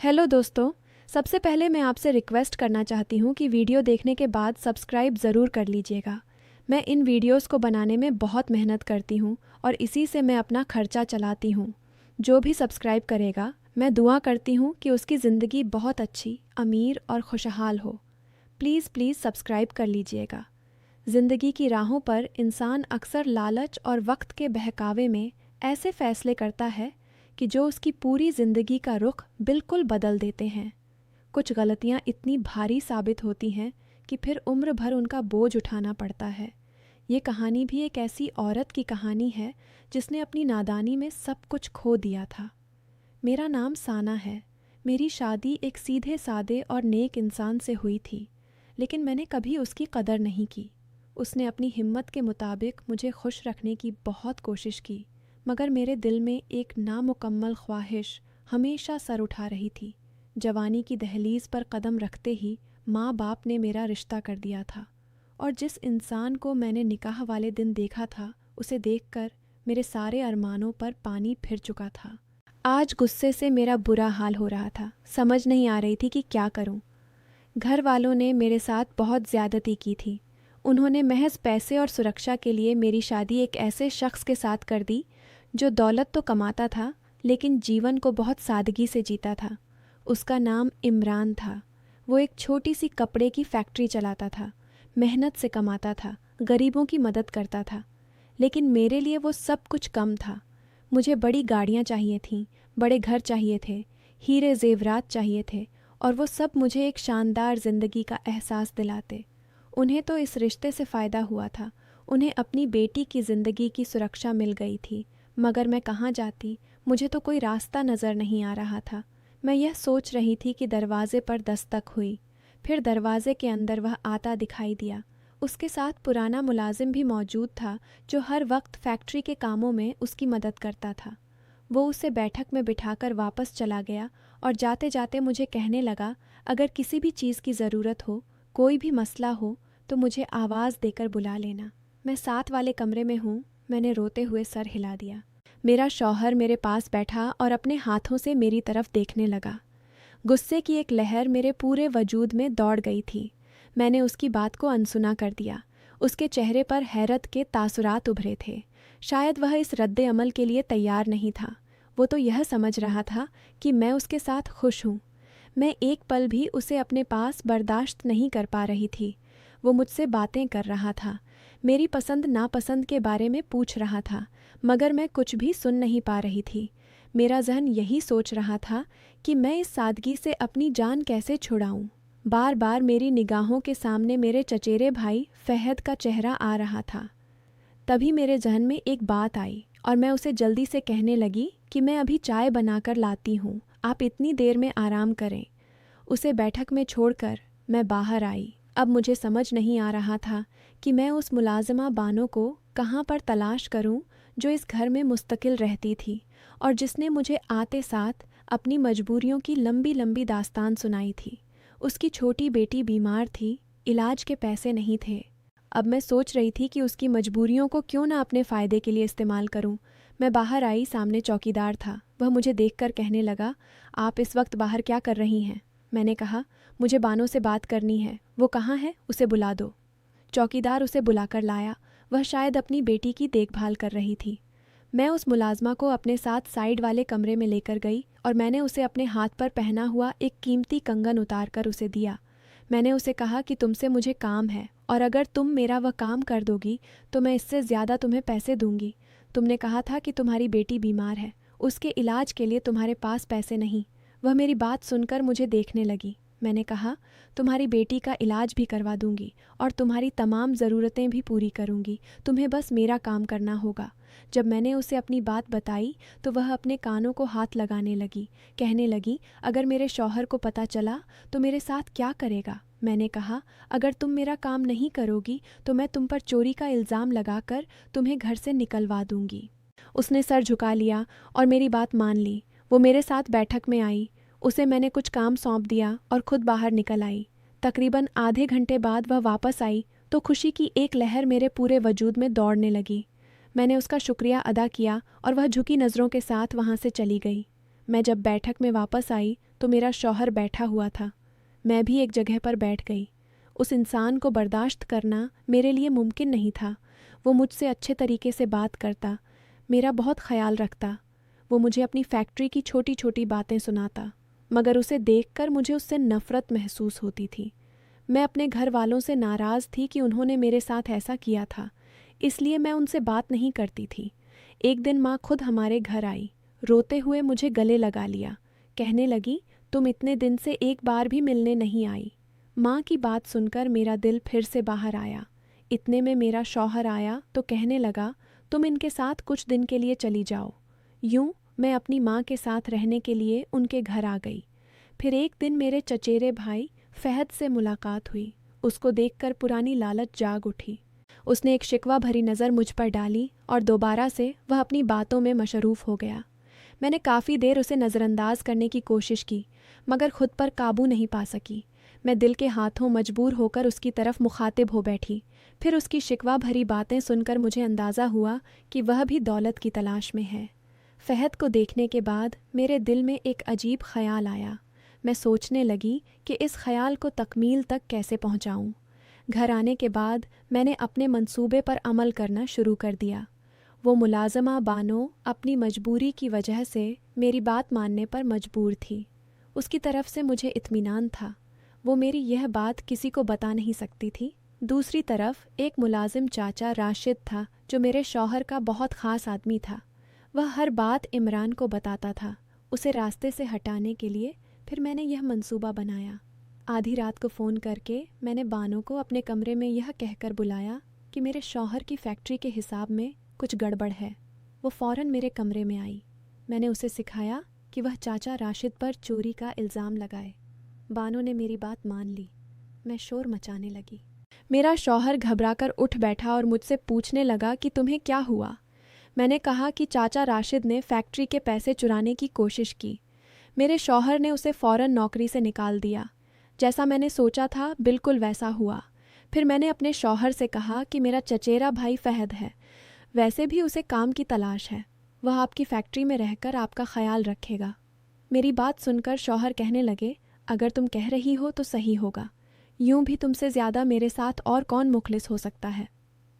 Hello दोस्तों। सबसे पहले मैं आपसे रिक्वेस्ट करना चाहती हूँ कि वीडियो देखने के बाद सब्सक्राइब ज़रूर कर लीजिएगा। मैं इन वीडियोस को बनाने में बहुत मेहनत करती हूँ और इसी से मैं अपना खर्चा चलाती हूँ। जो भी सब्सक्राइब करेगा, मैं दुआ करती हूँ कि उसकी ज़िंदगी बहुत अच्छी, अमीर और खुशहाल हो। प्लीज़ प्लीज़ सब्सक्राइब कर लीजिएगा। ज़िंदगी की राहों पर इंसान अक्सर लालच और वक्त के बहकावे में ऐसे फ़ैसले करता है कि जो उसकी पूरी ज़िंदगी का रुख बिल्कुल बदल देते हैं। कुछ गलतियाँ इतनी भारी साबित होती हैं कि फिर उम्र भर उनका बोझ उठाना पड़ता है। ये कहानी भी एक ऐसी औरत की कहानी है जिसने अपनी नादानी में सब कुछ खो दिया था। मेरा नाम साना है। मेरी शादी एक सीधे सादे और नेक इंसान से हुई थी, लेकिन मैंने कभी उसकी कदर नहीं की। उसने अपनी हिम्मत के मुताबिक मुझे खुश रखने की बहुत कोशिश की, मगर मेरे दिल में एक नामुकम्मल ख्वाहिश हमेशा सर उठा रही थी। जवानी की दहलीज पर कदम रखते ही माँ बाप ने मेरा रिश्ता कर दिया था, और जिस इंसान को मैंने निकाह वाले दिन देखा था, उसे देखकर मेरे सारे अरमानों पर पानी फिर चुका था। आज गुस्से से मेरा बुरा हाल हो रहा था। समझ नहीं आ रही थी कि क्या करूं। घर वालों ने मेरे साथ बहुत ज़्यादती की थी। उन्होंने महज पैसे और सुरक्षा के लिए मेरी शादी एक ऐसे शख्स के साथ कर दी जो दौलत तो कमाता था, लेकिन जीवन को बहुत सादगी से जीता था। उसका नाम इमरान था। वो एक छोटी सी कपड़े की फैक्ट्री चलाता था, मेहनत से कमाता था, गरीबों की मदद करता था। लेकिन मेरे लिए वो सब कुछ कम था। मुझे बड़ी गाड़ियाँ चाहिए थीं, बड़े घर चाहिए थे, हीरे जेवरात चाहिए थे, और वो सब मुझे एक शानदार ज़िंदगी का एहसास दिलाते। उन्हें तो इस रिश्ते से फ़ायदा हुआ था। उन्हें अपनी बेटी की ज़िंदगी की सुरक्षा मिल गई थी, मगर मैं कहाँ जाती? मुझे तो कोई रास्ता नज़र नहीं आ रहा था। मैं यह सोच रही थी कि दरवाज़े पर दस्तक हुई। फिर दरवाज़े के अंदर वह आता दिखाई दिया। उसके साथ पुराना मुलाजिम भी मौजूद था, जो हर वक्त फैक्ट्री के कामों में उसकी मदद करता था। वो उसे बैठक में बिठाकर वापस चला गया और जाते जाते मुझे कहने लगा, अगर किसी भी चीज़ की ज़रूरत हो, कोई भी मसला हो, तो मुझे आवाज़ देकर बुला लेना। मैं साथ वाले कमरे में हूँ। मैंने रोते हुए सर हिला दिया। मेरा शौहर मेरे पास बैठा और अपने हाथों से मेरी तरफ देखने लगा। गुस्से की एक लहर मेरे पूरे वजूद में दौड़ गई थी। मैंने उसकी बात को अनसुना कर दिया। उसके चेहरे पर हैरत के तासुरात उभरे थे। शायद वह इस रद्द अमल के लिए तैयार नहीं था। वो तो यह समझ रहा था कि मैं उसके साथ खुश हूँ। मैं एक पल भी उसे अपने पास बर्दाश्त नहीं कर पा रही थी। वो मुझसे बातें कर रहा था, मेरी पसंद नापसंद के बारे में पूछ रहा था, मगर मैं कुछ भी सुन नहीं पा रही थी। मेरा जहन यही सोच रहा था कि मैं इस सादगी से अपनी जान कैसे छुड़ाऊं। बार बार मेरी निगाहों के सामने मेरे चचेरे भाई फहद का चेहरा आ रहा था। तभी मेरे जहन में एक बात आई और मैं उसे जल्दी से कहने लगी कि मैं अभी चाय बनाकर लाती हूँ, आप इतनी देर में आराम करें। उसे बैठक में छोड़कर मैं बाहर आई। अब मुझे समझ नहीं आ रहा था कि मैं उस मुलाजिमा बानो को कहाँ पर तलाश करूं जो इस घर में मुस्तकिल रहती थी और जिसने मुझे आते साथ अपनी मजबूरियों की लंबी लंबी दास्तान सुनाई थी। उसकी छोटी बेटी बीमार थी, इलाज के पैसे नहीं थे। अब मैं सोच रही थी कि उसकी मजबूरियों को क्यों ना अपने फ़ायदे के लिए इस्तेमाल करूं। मैं बाहर आई, सामने चौकीदार था। वह मुझे देखकर कहने लगा, आप इस वक्त बाहर क्या कर रही हैं? मैंने कहा, मुझे बानो से बात करनी है। वो कहाँ है? उसे बुला दो। चौकीदार उसे बुलाकर लाया। वह शायद अपनी बेटी की देखभाल कर रही थी। मैं उस मुलाजमा को अपने साथ साइड वाले कमरे में लेकर गई और मैंने उसे अपने हाथ पर पहना हुआ एक कीमती कंगन उतारकर उसे दिया। मैंने उसे कहा कि तुमसे मुझे काम है और अगर तुम मेरा वह काम कर दोगी तो मैं इससे ज़्यादा तुम्हें पैसे दूंगी। तुमने कहा था कि तुम्हारी बेटी बीमार है, उसके इलाज के लिए तुम्हारे पास पैसे नहीं। वह मेरी बात सुनकर मुझे देखने लगी। मैंने कहा, तुम्हारी बेटी का इलाज भी करवा दूंगी और तुम्हारी तमाम ज़रूरतें भी पूरी करूंगी। तुम्हें बस मेरा काम करना होगा। जब मैंने उसे अपनी बात बताई तो वह अपने कानों को हाथ लगाने लगी। कहने लगी, अगर मेरे शौहर को पता चला तो मेरे साथ क्या करेगा? मैंने कहा, अगर तुम मेरा काम नहीं करोगी तो मैं तुम पर चोरी का इल्ज़ाम लगाकर तुम्हें घर से निकलवा दूंगी। उसने सर झुका लिया और मेरी बात मान ली। वो मेरे साथ बैठक में आई। उसे मैंने कुछ काम सौंप दिया और खुद बाहर निकल आई। तकरीबन आधे घंटे बाद वह वापस आई तो खुशी की एक लहर मेरे पूरे वजूद में दौड़ने लगी। मैंने उसका शुक्रिया अदा किया और वह झुकी नज़रों के साथ वहाँ से चली गई। मैं जब बैठक में वापस आई तो मेरा शौहर बैठा हुआ था। मैं भी एक जगह पर बैठ गई। उस इंसान को बर्दाश्त करना मेरे लिए मुमकिन नहीं था। वो मुझसे अच्छे तरीके से बात करता, मेरा बहुत ख्याल रखता। वो मुझे अपनी फैक्ट्री की छोटी छोटी बातें सुनाता, मगर उसे देखकर मुझे उससे नफ़रत महसूस होती थी। मैं अपने घर वालों से नाराज़ थी कि उन्होंने मेरे साथ ऐसा किया था, इसलिए मैं उनसे बात नहीं करती थी। एक दिन माँ खुद हमारे घर आई, रोते हुए मुझे गले लगा लिया। कहने लगी, तुम इतने दिन से एक बार भी मिलने नहीं आई। माँ की बात सुनकर मेरा दिल फिर से बाहर आया। इतने में मेरा शौहर आया तो कहने लगा, तुम इनके साथ कुछ दिन के लिए चली जाओ। यूं मैं अपनी माँ के साथ रहने के लिए उनके घर आ गई। फिर एक दिन मेरे चचेरे भाई फहद से मुलाकात हुई। उसको देखकर पुरानी लालच जाग उठी। उसने एक शिकवा भरी नज़र मुझ पर डाली और दोबारा से वह अपनी बातों में मशरूफ़ हो गया। मैंने काफ़ी देर उसे नज़रअंदाज करने की कोशिश की, मगर खुद पर काबू नहीं पा सकी। मैं दिल के हाथों मजबूर होकर उसकी तरफ मुखातिब हो बैठी। फिर उसकी शिकवा भरी बातें सुनकर मुझे अंदाज़ा हुआ कि वह भी दौलत की तलाश में है। फहद को देखने के बाद मेरे दिल में एक अजीब ख्याल आया। मैं सोचने लगी कि इस ख्याल को तकमील तक कैसे पहुंचाऊं। घर आने के बाद मैंने अपने मंसूबे पर अमल करना शुरू कर दिया। वो मुलाजमा बानो अपनी मजबूरी की वजह से मेरी बात मानने पर मजबूर थी। उसकी तरफ से मुझे इत्मीनान था। वो मेरी यह बात किसी को बता नहीं सकती थी। दूसरी तरफ एक मुलाजिम चाचा राशिद था, जो मेरे शौहर का बहुत ख़ास आदमी था। वह हर बात इमरान को बताता था। उसे रास्ते से हटाने के लिए फिर मैंने यह मंसूबा बनाया। आधी रात को फ़ोन करके मैंने बानो को अपने कमरे में यह कहकर बुलाया कि मेरे शौहर की फैक्ट्री के हिसाब में कुछ गड़बड़ है। वो फ़ौरन मेरे कमरे में आई। मैंने उसे सिखाया कि वह चाचा राशिद पर चोरी का इल्ज़ाम लगाए। बानो ने मेरी बात मान ली। मैं शोर मचाने लगी। मेरा शौहर घबराकर उठ बैठा और मुझसे पूछने लगा कि तुम्हें क्या हुआ। मैंने कहा कि चाचा राशिद ने फैक्ट्री के पैसे चुराने की कोशिश की। मेरे शौहर ने उसे फ़ौरन नौकरी से निकाल दिया। जैसा मैंने सोचा था बिल्कुल वैसा हुआ। फिर मैंने अपने शौहर से कहा कि मेरा चचेरा भाई फहद है, वैसे भी उसे काम की तलाश है। वह आपकी फैक्ट्री में रहकर आपका ख्याल रखेगा। मेरी बात सुनकर शौहर कहने लगे, अगर तुम कह रही हो तो सही होगा। यूं भी तुमसे ज़्यादा मेरे साथ और कौन मुखलिस हो सकता है।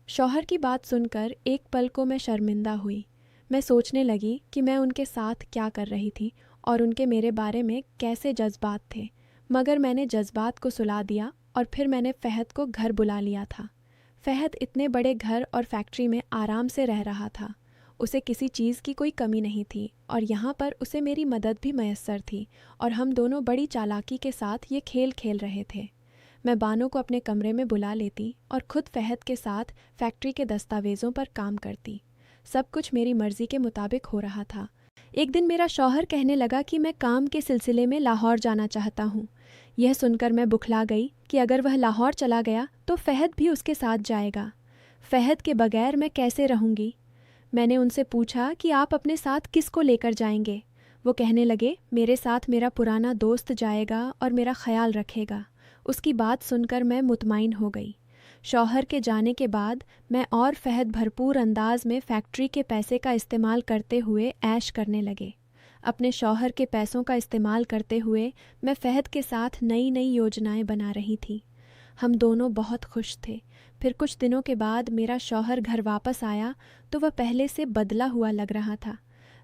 शौहर की बात सुनकर एक पल को मैं शर्मिंदा हुई। मैं सोचने लगी कि मैं उनके साथ क्या कर रही थी और उनके मेरे बारे में कैसे जज्बात थे। मगर मैंने जज्बात को सुला दिया और फिर मैंने फहद को घर बुला लिया था। फहद इतने बड़े घर और फैक्ट्री में आराम से रह रहा था। उसे किसी चीज़ की कोई कमी नहीं थी और यहाँ पर उसे मेरी मदद भी मयस्सर थी और हम दोनों बड़ी चालाकी के साथ ये खेल खेल रहे थे। मैं बानो को अपने कमरे में बुला लेती और ख़ुद फहद के साथ फैक्ट्री के दस्तावेज़ों पर काम करती। सब कुछ मेरी मर्ज़ी के मुताबिक हो रहा था। एक दिन मेरा शौहर कहने लगा कि मैं काम के सिलसिले में लाहौर जाना चाहता हूँ। यह सुनकर मैं बुखला गई कि अगर वह लाहौर चला गया तो फहद भी उसके साथ जाएगा। फहद के बगैर मैं कैसे रहूँगी। मैंने उनसे पूछा कि आप अपने साथ किसको लेकर जाएंगे। वो कहने लगे, मेरे साथ मेरा पुराना दोस्त जाएगा और मेरा ख्याल रखेगा। उसकी बात सुनकर मैं मुतमईन हो गई। शौहर के जाने के बाद मैं और फहद भरपूर अंदाज में फैक्ट्री के पैसे का इस्तेमाल करते हुए ऐश करने लगे। अपने शौहर के पैसों का इस्तेमाल करते हुए मैं फहद के साथ नई नई योजनाएं बना रही थी। हम दोनों बहुत खुश थे। फिर कुछ दिनों के बाद मेरा शौहर घर वापस आया तो वह पहले से बदला हुआ लग रहा था।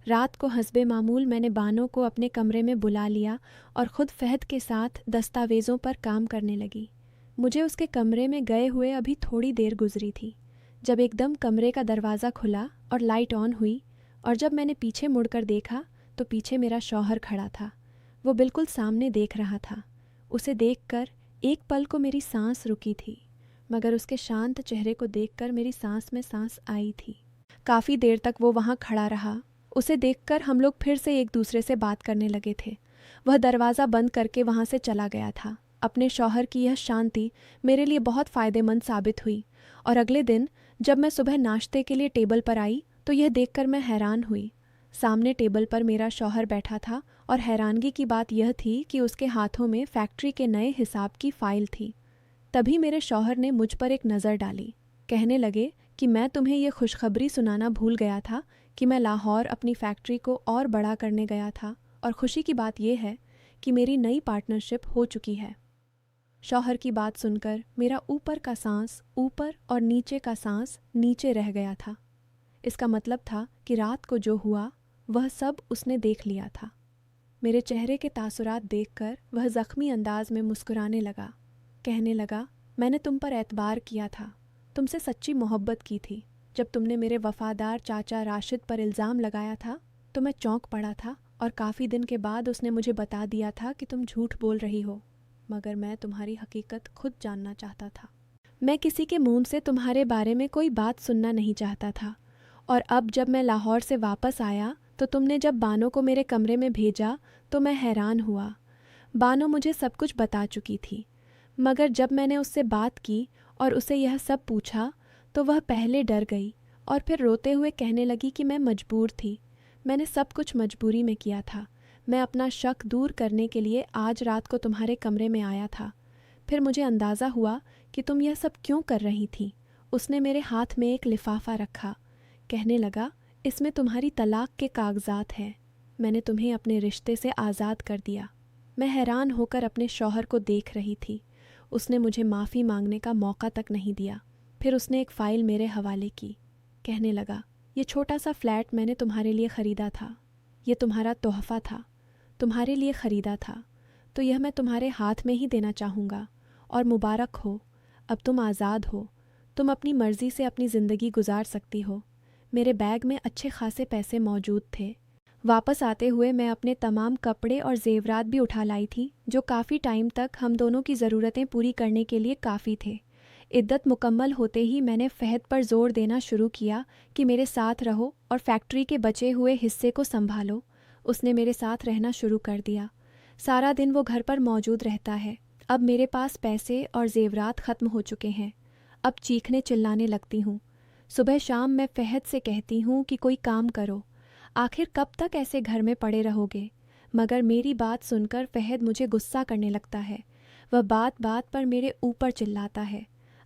रात को हस्बे मामूल मैंने बानो को अपने कमरे में बुला लिया और ख़ुद फहद के साथ दस्तावेज़ों पर काम करने लगी। मुझे उसके कमरे में गए हुए अभी थोड़ी देर गुजरी थी जब एकदम कमरे का दरवाज़ा खुला और लाइट ऑन हुई, और जब मैंने पीछे मुड़कर देखा तो पीछे मेरा शौहर खड़ा था। वो बिल्कुल सामने देख रहा था। उसे देखकर एक पल को मेरी सांस रुकी थी, मगर उसके शांत चेहरे को देखकर मेरी सांस में सांस आई थी। काफ़ी देर तक वो वहाँ खड़ा रहा। उसे देखकर हम लोग फिर से एक दूसरे से बात करने लगे थे। वह दरवाज़ा बंद करके वहाँ से चला गया था। अपने शौहर की यह शांति मेरे लिए बहुत फ़ायदेमंद साबित हुई, और अगले दिन जब मैं सुबह नाश्ते के लिए टेबल पर आई तो यह देखकर मैं हैरान हुई। सामने टेबल पर मेरा शौहर बैठा था और हैरानगी की बात यह थी कि उसके हाथों में फैक्ट्री के नए हिसाब की फ़ाइल थी। तभी मेरे शौहर ने मुझ पर एक नज़र डाली। कहने लगे कि मैं तुम्हें यह खुशखबरी सुनाना भूल गया था कि मैं लाहौर अपनी फैक्ट्री को और बड़ा करने गया था और खुशी की बात यह है कि मेरी नई पार्टनरशिप हो चुकी है। शौहर की बात सुनकर मेरा ऊपर का सांस ऊपर और नीचे का सांस नीचे रह गया था। इसका मतलब था कि रात को जो हुआ वह सब उसने देख लिया था। मेरे चेहरे के तासुरात देखकर वह ज़ख्मी अंदाज में मुस्कुराने लगा। कहने लगा, मैंने तुम पर एतबार किया था, तुमसे सच्ची मोहब्बत की थी। जब तुमने मेरे वफ़ादार चाचा राशिद पर इल्ज़ाम लगाया था तो मैं चौंक पड़ा था और काफ़ी दिन के बाद उसने मुझे बता दिया था कि तुम झूठ बोल रही हो, मगर मैं तुम्हारी हकीकत खुद जानना चाहता था। मैं किसी के मुंह से तुम्हारे बारे में कोई बात सुनना नहीं चाहता था, और अब जब मैं लाहौर से वापस आया तो तुमने जब बानो को मेरे कमरे में भेजा तो मैं हैरान हुआ। बानो मुझे सब कुछ बता चुकी थी, मगर जब मैंने उससे बात की और उसे यह सब पूछा तो वह पहले डर गई और फिर रोते हुए कहने लगी कि मैं मजबूर थी, मैंने सब कुछ मजबूरी में किया था। मैं अपना शक दूर करने के लिए आज रात को तुम्हारे कमरे में आया था। फिर मुझे अंदाज़ा हुआ कि तुम यह सब क्यों कर रही थी। उसने मेरे हाथ में एक लिफाफा रखा। कहने लगा, इसमें तुम्हारी तलाक के कागजात हैं। मैंने तुम्हें अपने रिश्ते से आज़ाद कर दिया। मैं हैरान होकर अपने शौहर को देख रही थी। उसने मुझे माफ़ी मांगने का मौका तक नहीं दिया। फिर उसने एक फ़ाइल मेरे हवाले की। कहने लगा, ये छोटा सा फ्लैट मैंने तुम्हारे लिए ख़रीदा था। ये तुम्हारा तोहफ़ा था, तुम्हारे लिए ख़रीदा था, तो यह मैं तुम्हारे हाथ में ही देना चाहूँगा। और मुबारक हो, अब तुम आज़ाद हो। तुम अपनी मर्ज़ी से अपनी ज़िंदगी गुजार सकती हो। मेरे बैग में अच्छे खासे पैसे मौजूद थे। वापस आते हुए मैं अपने तमाम कपड़े और ज़ेवरात भी उठा लाई थी, जो काफ़ी टाइम तक हम दोनों की ज़रूरतें पूरी करने के लिए काफ़ी थे। इद्दत मुकम्मल होते ही मैंने फ़हद पर ज़ोर देना शुरू किया कि मेरे साथ रहो और फैक्ट्री के बचे हुए हिस्से को संभालो। उसने मेरे साथ रहना शुरू कर दिया। सारा दिन वो घर पर मौजूद रहता है। अब मेरे पास पैसे और ज़ेवरात ख़त्म हो चुके हैं। अब चीखने चिल्लाने लगती हूँ। सुबह शाम मैं फ़हद से कहती हूँ कि कोई काम करो, आखिर कब तक ऐसे घर में पड़े रहोगे। मगर मेरी बात सुनकर फ़हद मुझे गुस्सा करने लगता है। वह बात बात पर मेरे ऊपर चिल्लाता है।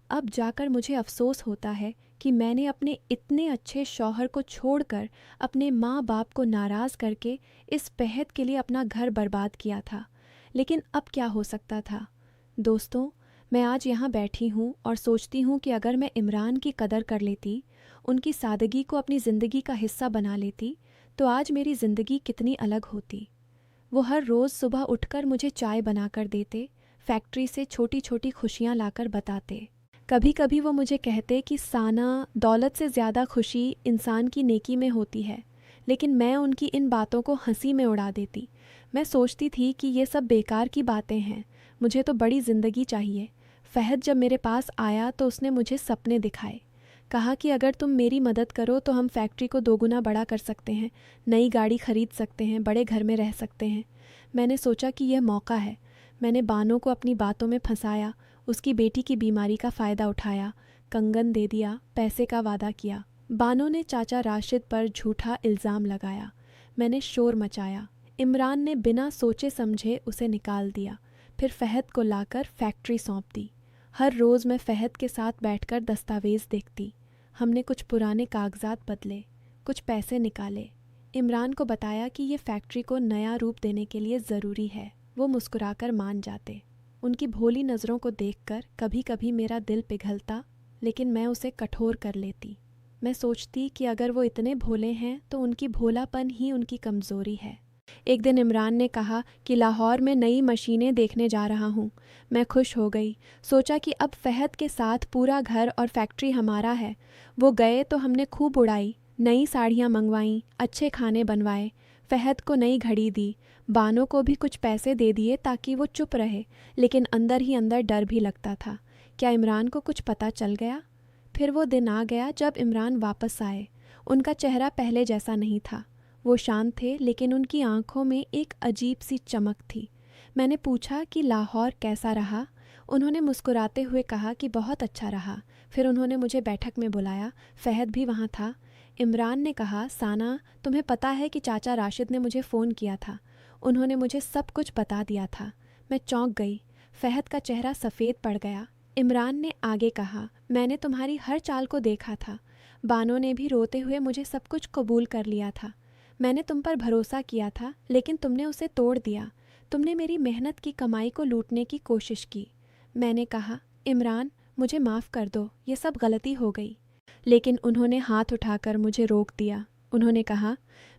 अब जाकर मुझे अफसोस होता है कि मैंने अपने इतने अच्छे शौहर को छोड़कर अपने माँ बाप को नाराज़ करके इस फ़हद के लिए अपना घर बर्बाद किया था। लेकिन अब क्या हो सकता था। दोस्तों, मैं आज यहाँ बैठी हूँ और सोचती हूँ कि अगर मैं इमरान की कदर कर लेती, उनकी सादगी को अपनी ज़िंदगी का हिस्सा बना लेती, तो आज मेरी ज़िंदगी कितनी अलग होती। वो हर रोज़ सुबह उठकर मुझे चाय बनाकर देते, फैक्ट्री से छोटी छोटी खुशियाँ लाकर बताते। कभी कभी वो मुझे कहते कि साना, दौलत से ज़्यादा खुशी इंसान की नेकी में होती है, लेकिन मैं उनकी इन बातों को हंसी में उड़ा देती। मैं सोचती थी कि ये सब बेकार की बातें हैं, मुझे तो बड़ी ज़िंदगी चाहिए। फ़हद जब मेरे पास आया तो उसने मुझे सपने दिखाए। कहा कि अगर तुम मेरी मदद करो तो हम फैक्ट्री को 2 गुना बड़ा कर सकते हैं, नई गाड़ी ख़रीद सकते हैं, बड़े घर में रह सकते हैं। मैंने सोचा कि यह मौका है। मैंने बानो को अपनी बातों में फंसाया, उसकी बेटी की बीमारी का फ़ायदा उठाया, कंगन दे दिया, पैसे का वादा किया। बानो ने चाचा राशिद पर झूठा इल्ज़ाम लगाया। मैंने शोर मचाया। इमरान ने बिना सोचे समझे उसे निकाल दिया। फिर फ़हद को लाकर फैक्ट्री सौंप दी। हर रोज़ मैं फ़हद के साथ बैठकर दस्तावेज़ देखती। हमने कुछ पुराने कागजात बदले, कुछ पैसे निकाले। इमरान को बताया कि ये फैक्ट्री को नया रूप देने के लिए ज़रूरी है। वो मुस्कुराकर मान जाते। उनकी भोली नज़रों को देखकर कभी कभी मेरा दिल पिघलता, लेकिन मैं उसे कठोर कर लेती। मैं सोचती कि अगर वो इतने भोले हैं तो उनकी भोलापन ही उनकी कमज़ोरी है। एक दिन इमरान ने कहा कि लाहौर में नई मशीनें देखने जा रहा हूँ। मैं खुश हो गई। सोचा कि अब फ़हद के साथ पूरा घर और फैक्ट्री हमारा है। वो गए तो हमने खूब उड़ाई, नई साड़ियाँ मंगवाईं, अच्छे खाने बनवाए। फ़हद को नई घड़ी दी। बानो को भी कुछ पैसे दे दिए ताकि वो चुप रहे, लेकिन अंदर ही अंदर डर भी लगता था। क्या इमरान को कुछ पता चल गया? फिर वो दिन आ गया जब इमरान वापस आए। उनका चेहरा पहले जैसा नहीं था। वो शांत थे, लेकिन उनकी आंखों में एक अजीब सी चमक थी। मैंने पूछा कि लाहौर कैसा रहा? उन्होंने मुस्कुराते हुए कहा कि बहुत अच्छा रहा। फिर उन्होंने मुझे बैठक में बुलाया। फ़हद भी वहाँ था। इमरान ने कहा, साना, तुम्हें पता है कि चाचा राशिद ने मुझे फ़ोन किया था। उन्होंने मुझे सब कुछ बता दिया था। मैं चौंक गई। फ़हद का चेहरा सफ़ेद पड़ गया। इमरान ने आगे कहा, मैंने तुम्हारी हर चाल को देखा था। बानो ने भी रोते हुए मुझे सब कुछ कबूल कर लिया था। मैंने तुम पर भरोसा किया था, लेकिन तुमने उसे तोड़ दिया। तुमने मेरी मेहनत की कमाई को लूटने की कोशिश की। मैंने कहा, इमरान, मुझे माफ़ कर दो, ये सब गलती हो गई। लेकिन उन्होंने हाथ उठाकर मुझे रोक दिया। उन्होंने कहा,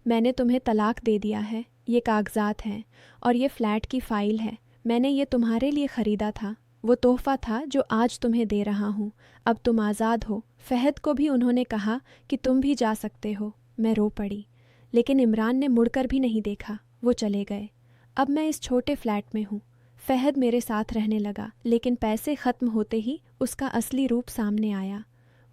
मैंने तुम्हें तलाक दे दिया है, ये कागजात हैं और ये फ्लैट की फ़ाइल है। मैंने ये तुम्हारे लिए ख़रीदा था, वो तोहफ़ा था जो आज तुम्हें दे रहा हूँ। अब तुम आज़ाद हो। फ़हद को भी उन्होंने कहा कि तुम भी जा सकते हो। मैं रो पड़ी, लेकिन इमरान ने मुड़कर भी नहीं देखा। वो चले गए। अब मैं इस छोटे फ्लैट में हूँ। फ़हद मेरे साथ रहने लगा, लेकिन पैसे ख़त्म होते ही उसका असली रूप सामने आया।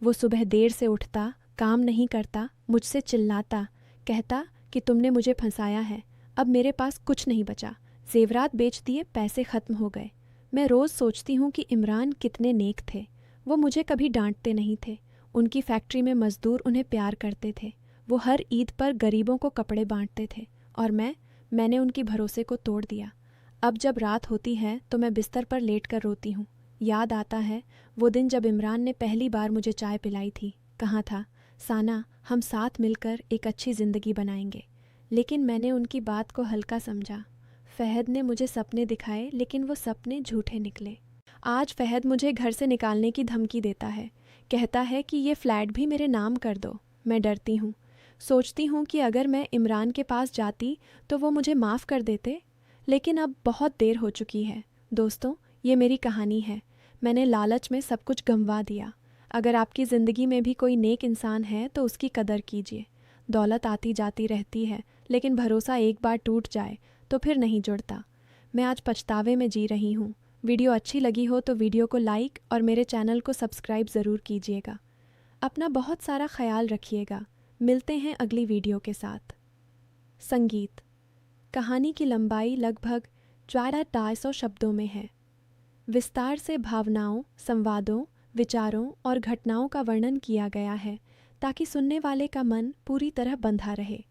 वो सुबह देर से उठता, काम नहीं करता, मुझसे चिल्लाता, कहता कि तुमने मुझे फंसाया है। अब मेरे पास कुछ नहीं बचा। जेवरात बेच दिए, पैसे ख़त्म हो गए। मैं रोज़ सोचती हूँ कि इमरान कितने नेक थे। वो मुझे कभी डांटते नहीं थे। उनकी फैक्ट्री में मज़दूर उन्हें प्यार करते थे। वो हर ईद पर गरीबों को कपड़े बांटते थे। और मैंने उनकी भरोसे को तोड़ दिया। अब जब रात होती है तो मैं बिस्तर पर लेटकर रोती हूँ। याद आता है वो दिन जब इमरान ने पहली बार मुझे चाय पिलाई थी। कहा था, साना, हम साथ मिलकर एक अच्छी ज़िंदगी बनाएंगे। लेकिन मैंने उनकी बात को हल्का समझा। फ़हद ने मुझे सपने दिखाए, लेकिन वो सपने झूठे निकले। आज फ़हद मुझे घर से निकालने की धमकी देता है। कहता है कि ये फ्लैट भी मेरे नाम कर दो। मैं डरती हूँ। सोचती हूँ कि अगर मैं इमरान के पास जाती तो वो मुझे माफ़ कर देते, लेकिन अब बहुत देर हो चुकी है। दोस्तों, ये मेरी कहानी है। मैंने लालच में सब कुछ गंवा दिया। अगर आपकी ज़िंदगी में भी कोई नेक इंसान है तो उसकी कदर कीजिए। दौलत आती जाती रहती है, लेकिन भरोसा एक बार टूट जाए तो फिर नहीं जुड़ता। मैं आज पछतावे में जी रही हूँ। वीडियो अच्छी लगी हो तो वीडियो को लाइक और मेरे चैनल को सब्सक्राइब ज़रूर कीजिएगा। अपना बहुत सारा ख्याल रखिएगा। मिलते हैं अगली वीडियो के साथ। संगीत। कहानी की लंबाई लगभग 250 शब्दों में है। विस्तार से भावनाओं, संवादों, विचारों और घटनाओं का वर्णन किया गया है ताकि सुनने वाले का मन पूरी तरह बंधा रहे।